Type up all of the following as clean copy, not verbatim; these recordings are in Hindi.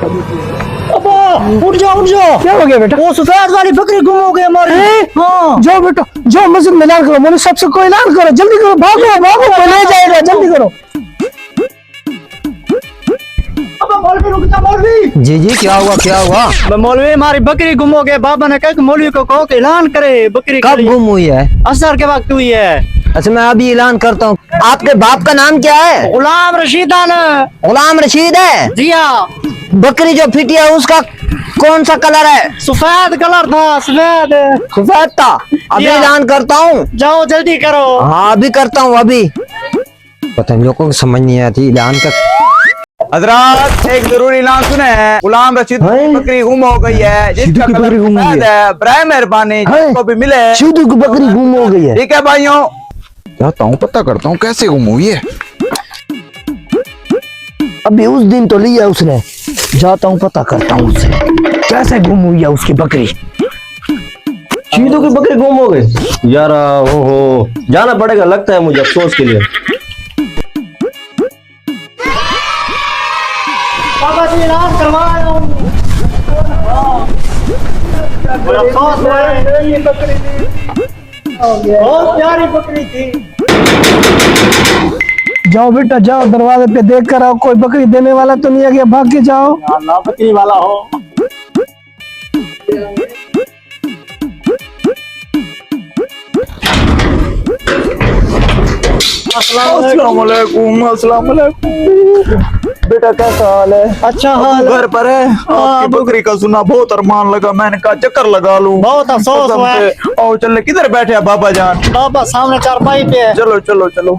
अब्बा उठ जाओ उठ जाओ। क्या हो गया बेटा? वो सफेद वाली बकरी गुम हो गई हमारी। हाँ जाओ बेटा, जाओ मस्जिद में ऐलान करो, मौलवी साहब से कोई ऐलान करो, जल्दी करो, भागो भागो, कोई ले जाएगा, जल्दी करो। अब्बा मौलवी रुक जा मौलवी। जी जी क्या हुआ क्या हुआ? मौलवी हमारी बकरी गुम हो गई। बाबा ने कहा कि मौलवी को कहो कि ऐलान करे बकरी कब गुम हुई है? असर के वक्त हुई है। अच्छा मैं अभी ऐलान करता हूँ। आपके बाप का नाम क्या है? गुलाम रशीदान। गुलाम रशीद है? जी हाँ। बकरी जो फिटी है उसका कौन सा कलर है? सफेद कलर था सफेद। सफेद था। अभी ऐलान करता हूँ। जाओ जल्दी करो। हाँ अभी करता हूँ अभी। पता नहीं लोगों को समझ नहीं आती ऐलान कर। हजरात एक जरूरी ऐलान सुने हैं। गुलाम रशीद की बकरी गुम हो गई है, जिसका कलर सफेद है। बराए मेहरबानी जिसको भी मिले। शिवदू की बकरी गुम हो गई है। ठीक है भाइयों, जाता हूँ पता करता हूँ कैसे गुम हुई है। अभी उस दिन तो लिया उसने, जाता हूँ पता करता हूँ उससे कैसे गुम हुई है उसकी बकरी। चीदों की बकरी गुम हो गई यार। हो जाना पड़ेगा लगता है मुझे अफसोस के लिए। बाबा जी ऐलान करवाया। बड़ा अफसोस हुआ है। ये बकरी थी बहुत प्यारी बकरी थी। जाओ बेटा जाओ, दरवाजे पे देख कर आओ, कोई बकरी देने वाला तो नहीं आ गया, भाग के जाओ। अल्लाह बकरी वाला हो। अस्सलाम वालेकुम। अस्सलाम वालेकुम। बेटा कैसा हाल है? अच्छा हाल घर पर है? आपकी बकरी का सुना बहुत अरमान लगा, मैंने कहा चक्कर लगा लूं। बहुत अफसोस हुआ है। आओ चल, किधर बैठे हैं बाबा जान? बाबा सामने चारपाई पे है। चलो चलो चलो।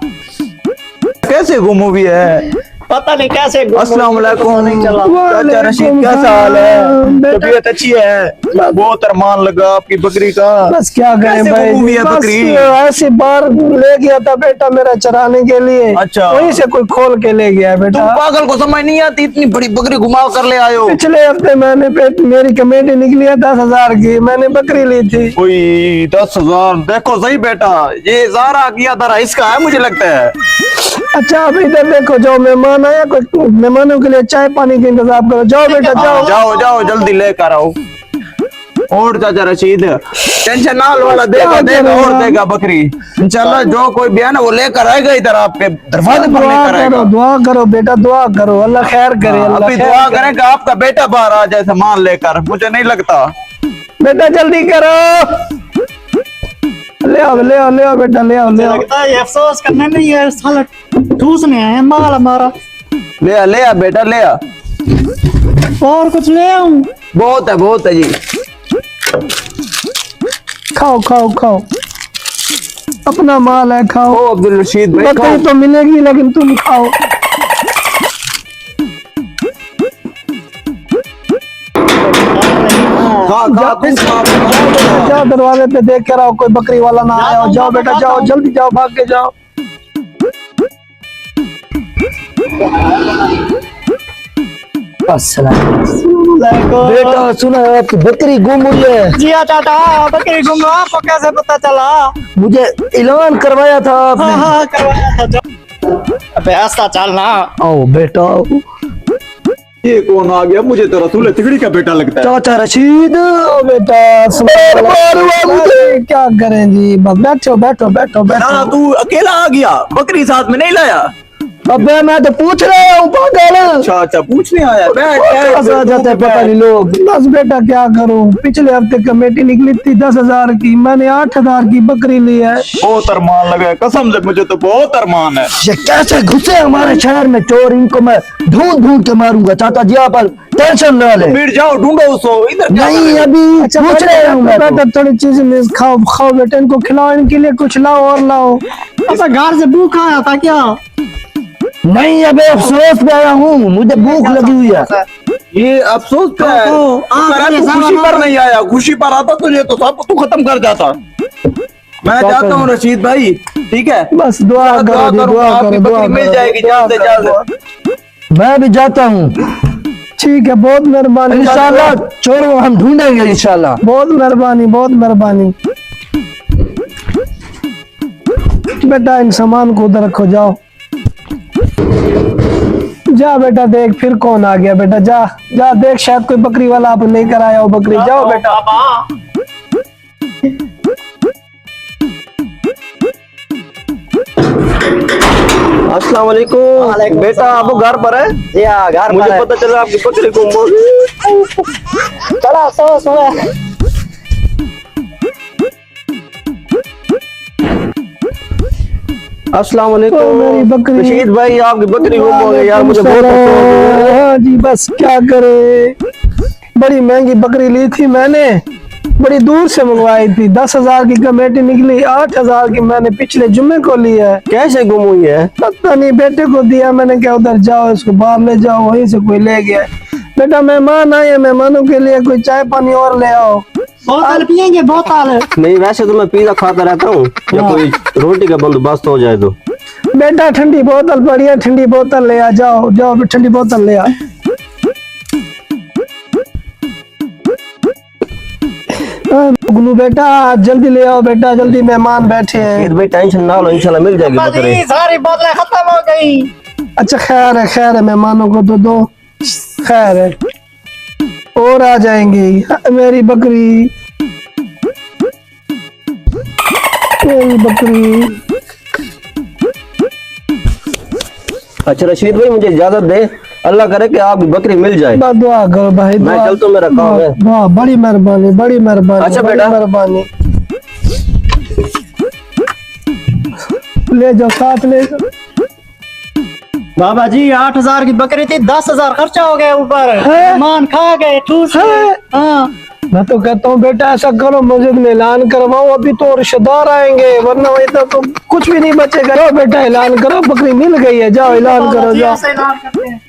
कैसे गुम हुई है? पता नहीं कैसे गुम हो गई, अस्सलाम वालेकुम। नहीं चला। चाचा रशीद कैसा हाल है? तबीयत अच्छी है? बहुत अरमान लगा आपकी बकरी का। बस क्या करें कैसे भाई, गुम हुई है बस बकरी? ऐसे बाहर ले गया था बेटा मेरा चराने के लिए। अच्छा। वहीं से कोई खोल के ले गया बेटा। तुम पागल को समझ नहीं आती, इतनी बड़ी बकरी घुमा कर ले आयो। पिछले हफ्ते मैंने मेरी कमेटी निकली है 10,000 की, मैंने बकरी ली थी। कोई 10,000? देखो सही बेटा, ये ज़ारा किया था इसका है मुझे लगता है। अच्छा अब इधर देखो, जो मेहमान आया, कोई मेहमानों के लिए चाय पानी का इंतजाम करो। जाओ बेटा जाओ। जाओ जाओ जल्दी लेकर आओ। और चाचा रशीद टेंशन ना लो, वाला देगा देगा और देगा बकरी इंशाल्लाह। जो कोई भी है ना वो लेकर आएगा इधर आपके दरवाजे पर लेकर आएगा। दुआ करो बेटा, दुआ करो, अल्लाह खैर करे। अभी दुआ करें कि आपका बेटा बाहर आ जाए सामान लेकर, मुझे नहीं लगता। बेटा जल्दी करो, ले आओ ले आओ ले आओ बेटा, ले आओ ले आओ। लगता है ये अफसोस करने नहीं है, साला ठूसने आए हैं माल हमारा। ले आ बेटा ले आ। और कुछ ले आऊं? बहुत है जी। खाओ खाओ खाओ, अपना माल है, खाओ। ओ अब्दुल रशीद भाई बकरी तो मिलेगी लेकिन तुम खाओ। जाओ दरवाजे पे देख कर आओ, कोई बकरी वाला ना आया हो। जाओ बेटा जाओ, जल्दी जाओ, भाग के जाओ। बेटा सुना है आपकी बकरी गुम हुई है? जी हाँ चाचा, बकरी गुम हुआ, आपको कैसे पता चला? मुझे ऐलान करवाया था आपने। हाँ करवाया था। अबे ऐसा चलना। आओ बेटा आओ। ये कौन आ गया? मुझे तो रसूल तिगड़ी का बेटा लगता है। चाचा रशीद बेटा, क्या करें जी, बस बैठो बैठो बैठो ना बैठो। तू अकेला आ गया, बकरी साथ में नहीं लाया? अबे मैं तो पूछ रहा हूँ पागल। अच्छा पूछने आया। कैसे आ जाते हैं पता नहीं लोग। बस बेटा क्या करूँ, पिछले हफ्ते कमेटी निकली थी 10,000 की, मैंने 8,000 की बकरी ली है। बहुत अरमान लगा है कसम से, मुझे तो बहुत अरमान है। ये कैसे घुसे हमारे शहर में चोर, इनको मैं ढूंढ ढूंढ के मारूंगा। चाचा जी आप टेंशन न ले। फिर जाओ ढूंढो उसको, इधर क्या नहीं कर रहे हो? अभी पूछ रहे हूँ मैं। बेटा थोड़ी चीज खाओ खाओ बेटा, इनको खिलाओ, इनके लिए कुछ लाओ और लाओ। अच्छा घर से भूखा आया था क्या? नहीं अबे अफसोस पे आया हूँ, मुझे भूख लगी हुई है। ये अफसोस क्या है? तू खुशी पर नहीं आया, खुशी पर आता तुझे तो सब तू खत्म कर जाता। मैं जाता हूँ रशीद भाई, ठीक है? बस दुआ करो जी, दुआ आपकी करो, बकरी मिल जाएगी जल्द से जल्द। मैं भी जाता हूँ। ठीक है, बहुत मेहरबानी। इंशाल्लाह चोरों को हम ढूंढेंगे इंशाल्लाह। बहुत मेहरबानी बहुत मेहरबानी। बेटा इन सामान को उधर रखो, जाओ जा बेटा देख फिर कौन आ गया बेटा, जा जा देख, शायद कोई बकरी वाला आप नहीं कराया हो बकरी, जाओ बेटा। अस्सलाम वालेकुम। बेटा आप घर पर है? जी हाँ, घर मुझे पर है। पता चला आपकी बकरी गुम हो गई। चला सो सुबह। अस्सलाम ओ, मेरी वालेकुम। बकरी। रशीद भाई आपकी बकरी गुम हो गई यार, मुझे बहुत अफसोस हो गया। हाँ जी, बस क्या करे, बड़ी महंगी बकरी ली थी मैंने, बड़ी दूर से मंगवाई थी, 10,000 की कमेटी निकली, 8,000 की मैंने पिछले जुम्मे को ली है। कैसे गुम हुई है? पता नहीं, बेटे को दिया मैंने, क्या उधर जाओ इसको बाहर ले जाओ, वहीं से कोई ले गया। बेटा मेहमान आए, मेहमानों के लिए कोई चाय पानी और ले आओ। बोतल पियेंगे, बोतल। नहीं वैसे तो मैं पिज्जा खाता रहता हूँ, या कोई रोटी का बंदोबस्त हो जाए तो। बेटा ठंडी बोतल बढ़िया, ठंडी बोतल ले आ, जाओ जाओ ठंडी बोतल ले आ। गुल्लू बेटा जल्दी ले आओ बेटा, जल्दी मेहमान बैठे हैं। रशीद भाई टेंशन ना लो, इंशाल्लाह मिल जाएगी बकरी। जी, सारी बोतलें खत्म हो गई। अच्छा खैर है, मेहमानों को तो दो, खैर है, और आ जाएंगी। मेरी बकरी, मेरी बकरी। अच्छा रशीद भाई मुझे इजाजत दे, अल्लाह करे कि आपकी बकरी मिल जाए। बस दुआ करो भाई, मैं चलता हूँ, मेरा काम है। वाह बड़ी मेहरबानी, बड़ी मेहरबानी। अच्छा बड़ी बेटा। मेहरबानी, ले जाओ साथ ले जाओ। बाबा जी 8,000 की बकरी थी, 10,000 खर्चा हो गया ऊपर, है? मेहमान खा गए ठूस गए। है? हाँ, मैं तो कहता हूँ बेटा ऐसा करो, मस्जिद में ऐलान करवाओ, अभी तो रिश्तेदार आएंगे, वरना वही तो कुछ भी नहीं बचेगा। जाओ बेटा ऐलान करो, बकरी मिल गई है, जाओ ऐलान करो, बाबा जी जाओ। ऐसे ऐलान करते हैं।